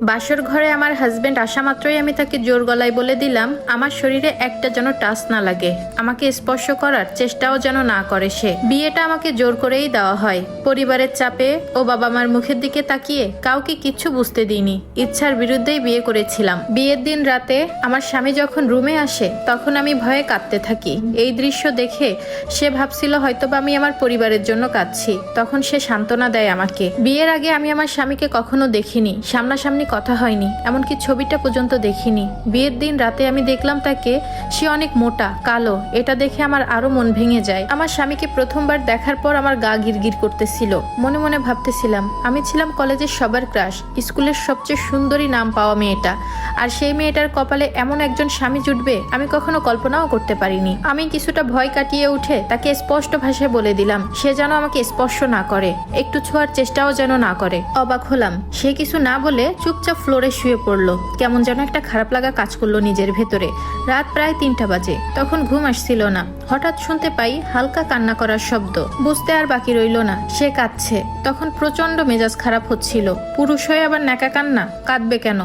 বাসর ঘরে আমার হাজবেন্ড আসা মাত্রই আমি তাকে জোর গলায় বলে দিলাম আমার শরীরে একটা যেন টাচ না লাগে, আমাকে স্পর্শ করার চেষ্টাও যেন না করে সে। বিয়েটা আমাকে জোর করেই দেওয়া হয়, পরিবারের চাপে ও বাবা মার মুখের দিকে তাকিয়ে কাউকে কিচ্ছু বুঝতে দিইনি। ইচ্ছার বিরুদ্ধেই বিয়ে করেছিলাম। বিয়ের দিন রাতে আমার স্বামী যখন রুমে আসে তখন আমি ভয়ে কাঁদতে থাকি। এই দৃশ্য দেখে সে ভাবছিল হয়তোবা আমি আমার পরিবারের জন্য কাঁদছি। তখন সে সান্ত্বনা দেয় আমাকে। বিয়ের আগে আমি আমার স্বামীকে কখনো দেখিনি, সামনাসামনি কথা হয়নি, এমনকি ছবিটা পর্যন্ত দেখিনি। বিয়ের দিন রাতে আমি দেখলাম তাকে, সে অনেক মোটা কালো। এটা দেখে আমার আরো মন ভেঙে যায়। আমার স্বামীকে প্রথমবার দেখার পর আমার গা গিরগির করতেছিল। মনে মনে ভাবতেছিলাম আমি ছিলাম কলেজের সবার ক্রাশ, স্কুলের সবচেয়ে সুন্দরী নাম পাওয়া মেয়েটা, আর সেই মেয়েটার কপালে এমন একজন স্বামী জুটবে আমি কখনো কল্পনাও করতে পারিনি। আমি কিছুটা ভয় কাটিয়ে উঠে তাকে স্পষ্ট ভাষায় বলে দিলাম সে যেন আমাকে স্পর্শ না করে, একটু ছোঁয়ার চেষ্টাও যেন না করে। অবাক হলাম, সে কিছু না বলে চুপচাপ ফ্লোরে শুয়ে পড়লো। কেমন যেন একটা খারাপ লাগা কাজ করলো নিজের ভেতরে। রাত প্রায় 3টা বাজে, তখন ঘুম আসছিল না। হঠাৎ শুনতে পাই হালকা কান্না করার শব্দ। বুঝতে আর বাকি রইল না সে কাঁদছে। তখন প্রচন্ড মেজাজ খারাপ হচ্ছিল। পুরুষ হয়ে আবার ন্যাকা কান্না, কাঁদবে কেন?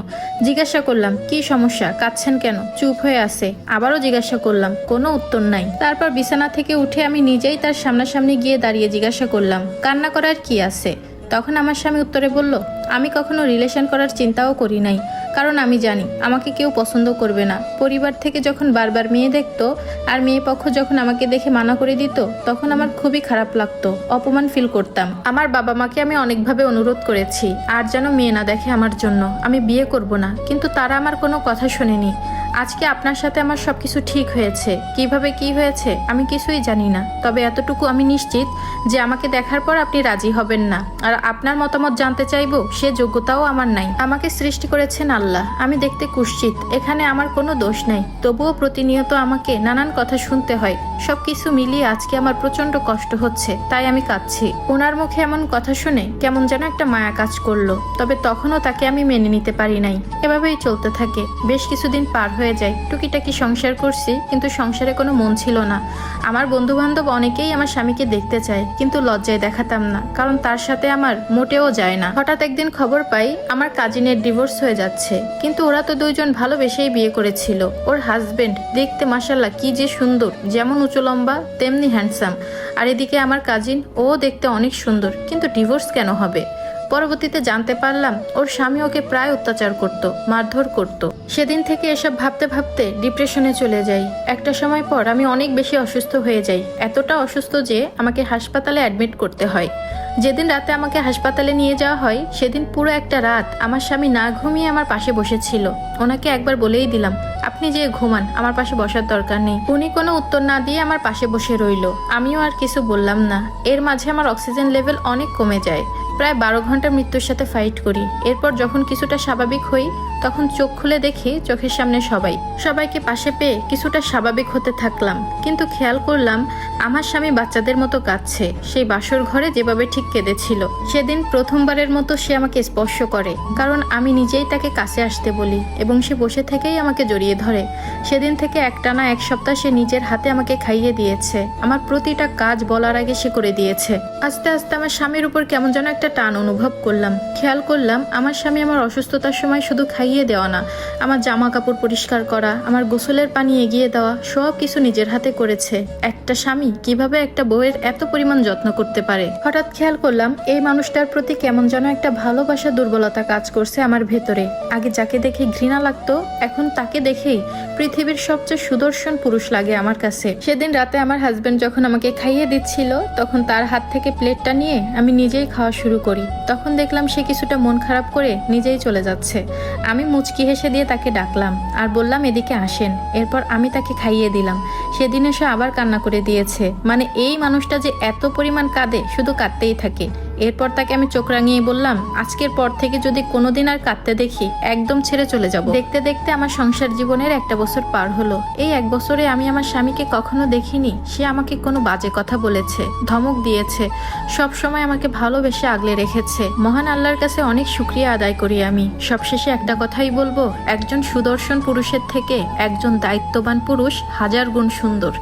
জিজ্ঞাসা করলাম কি সমস্যা, কাঁদছেন কেন? চুপ হয়ে আছে। আবারও জিজ্ঞাসা করলাম, কোনো উত্তর নাই। তারপর বিছানা থেকে উঠে আমি নিজেই তার সামনাসামনি গিয়ে দাঁড়িয়ে জিজ্ঞাসা করলাম কান্না করার কি আছে? তখন আমার স্বামী উত্তরে বলল আমি কখনো রিলেশন করার চিন্তাও করি নাই, কারণ আমি জানি আমাকে কেউ পছন্দ করবে না। পরিবার থেকে যখন বারবার মেয়ে দেখতো আর মেয়ে পক্ষ যখন আমাকে দেখে মানা করে দিত তখন আমার খুবই খারাপ লাগতো, অপমান ফিল করতাম। আমার বাবা মাকে আমি অনেকভাবে অনুরোধ করেছি আর যেন মেয়ে না দেখে আমার জন্য, আমি বিয়ে করব না, কিন্তু তারা আমার কোনো কথা শোনেনি। আজকে আপনার সাথে আমার সবকিছু ঠিক হয়েছে। কিভাবে কি হয়েছে আমি কিছুই জানি না, তবে এতটুকু আমি নিশ্চিত যে আমাকে দেখার পর আপনি রাজি হবেন না, আর আপনার মতামত জানতে চাইবো সে যোগ্যতাও আমার নাই। আমাকে সৃষ্টি করেছেন আল্লাহ, আমি দেখতে কুৎসিত, এখানে আমার কোনো দোষ নাই, তবুও প্রতিনিয়ত আমাকে নানান কথা শুনতে হয়। সবকিছু মিলিয়ে আজকে আমার প্রচন্ড কষ্ট হচ্ছে, তাই আমি কাঁদছি। ওনার মুখে এমন কথা শুনে কেমন যেন একটা মায়া কাজ করলো, তবে তখনও তাকে আমি মেনে নিতে পারি নাই। এভাবেই চলতে থাকে। বেশ কিছুদিন পার হয়ে যায়। টুকিটাকি সংসার করছি, কিন্তু সংসারে কোনো মন ছিল না। আমার বন্ধু বান্ধব অনেকেই আমার স্বামীকে দেখতে চায়, কিন্তু লজ্জায় দেখাতাম না, কারণ তার সাথে আমার মোটেও যায় না। হঠাৎ একদিন খবর পাই আমার কাজিনের ডিভোর্স হয়ে যাচ্ছে, কিন্তু ওরা তো দুইজন ভালোবেসেই বিয়ে করেছিল। ওর হাজবেন্ড দেখতে মাশাআল্লাহ কি যে সুন্দর, যেমন উঁচু লম্বা তেমনি হ্যান্ডসাম, আর এদিকে আমার কাজিন ও দেখতে অনেক সুন্দর, কিন্তু ডিভোর্স কেন হবে? পরবর্তীতে জানতে পারলাম ওর স্বামী ওকে প্রায় অত্যাচার করত, মারধর করত। সেদিন থেকে এসব ভাবতে ভাবতে ডিপ্রেশনে চলে যাই। একটা সময় পর আমি অনেক বেশি অসুস্থ হয়ে যাই, এতটা অসুস্থ যে আমাকে হাসপাতালে অ্যাডমিট করতে হয়। যেদিন রাতে আমাকে হাসপাতালে নিয়ে যাওয়া হয় সেদিন পুরো একটা রাত আমার স্বামী না ঘুমিয়ে আমার পাশে বসেছিল। ওনাকে একবার বলেই দিলাম আপনি যে ঘুমান, আমার পাশে বসার দরকার নেই। উনি কোনো উত্তর না দিয়ে আমার পাশে বসে রইল। আমিও আর কিছু বললাম না। এর মাঝে আমার অক্সিজেন লেভেল অনেক কমে যায়। প্রায় 12 ঘন্টা মৃত্যুর সাথে ফাইট করি। এরপর যখন কিছুটা স্বাভাবিক হই তখন চোখ খুলে দেখি চোখের সামনে সবাইকে পাশে পেয়ে কিছুটা স্বাভাবিক হতে থাকলাম, কিন্তু খেয়াল করলাম আমার স্বামী বাচ্চাদের মতো কাঁদছে। সেই বাসর ঘরে যেভাবে ঠিক কেঁদেছিল। সেদিন প্রথমবারের মতো সে আমাকে স্পর্শ করে, কারণ আমি নিজেই তাকে কাছে আসতে বলি এবং সে বসে থেকেই আমাকে জড়িয়ে ধরে। সেদিন থেকে একটানা 1 সপ্তাহ সে নিজের হাতে আমাকে খাইয়ে দিয়েছে। আমার প্রতিটা কাজ বলার আগে সে করে দিয়েছে। আস্তে আস্তে আমার স্বামীর উপর কেমন যেন একটা টান অনুভব করলাম। খেয়াল করলাম আমার স্বামী আমার অসুস্থতার সময় শুধু খাইয়ে দেওয়া না, আমার জামা কাপড় পরিষ্কার করা, আমার গোসলের পানি এগিয়ে দেওয়া, সব কিছু নিজের হাতে করেছে। একটা স্বামী কিভাবে একটা বউয়ের এত পরিমাণ যত্ন করতে পারে? হঠাৎ খেয়াল করলাম এই মানুষটার প্রতি কেমন যেন একটা ভালোবাসা দুর্বলতা কাজ করছে আমার ভেতরে। আগে যাকে দেখে ঘৃণা লাগতো, এখন তাকে দেখেই পৃথিবীর সবচেয়ে সুদর্শন পুরুষ লাগে আমার কাছে। সেদিন রাতে আমার হাজবেন্ড যখন আমাকে খাইয়ে দিচ্ছিল তখন তার হাত থেকে প্লেটটা নিয়ে আমি নিজেই খাওয়া শুরু করি। তখন দেখলাম সে কিছুটা মন খারাপ করে নিজেই চলে যাচ্ছে। আমি মুচকি হেসে দিয়ে তাকে ডাকলাম আর বললাম এদিকে আসেন। এরপর আমি তাকে খাইয়ে দিলাম। সেদিন এসে আবার কান্না করে দিয়েছে। মানে এই মানুষটা যে এত পরিমাণ কাঁদে, শুধু কাঁদতেই থাকে। এরপর তাকে আমি চোখ রাঙিয়ে বললাম আজকের পর থেকে যদি কোনোদিন আর কাঁদতে দেখি একদম ছেড়ে চলে যাব। দেখতে দেখতে আমার সংসার জীবনের 1 বছর পার হলো। এই 1 বছরে আমি আমার স্বামীকে কখনো দেখিনি সে আমাকে কোনো বাজে কথা বলেছে, ধমক দিয়েছে, সব সময় আমাকে ভালোবেসে আগলে রেখেছে। মহান আল্লাহর কাছে অনেক শুকরিয়া আদায় করি আমি। সবশেষে একটা কথাই বলবো, একজন সুদর্শন পুরুষের থেকে একজন দায়িত্ববান পুরুষ 1000 গুণ সুন্দর।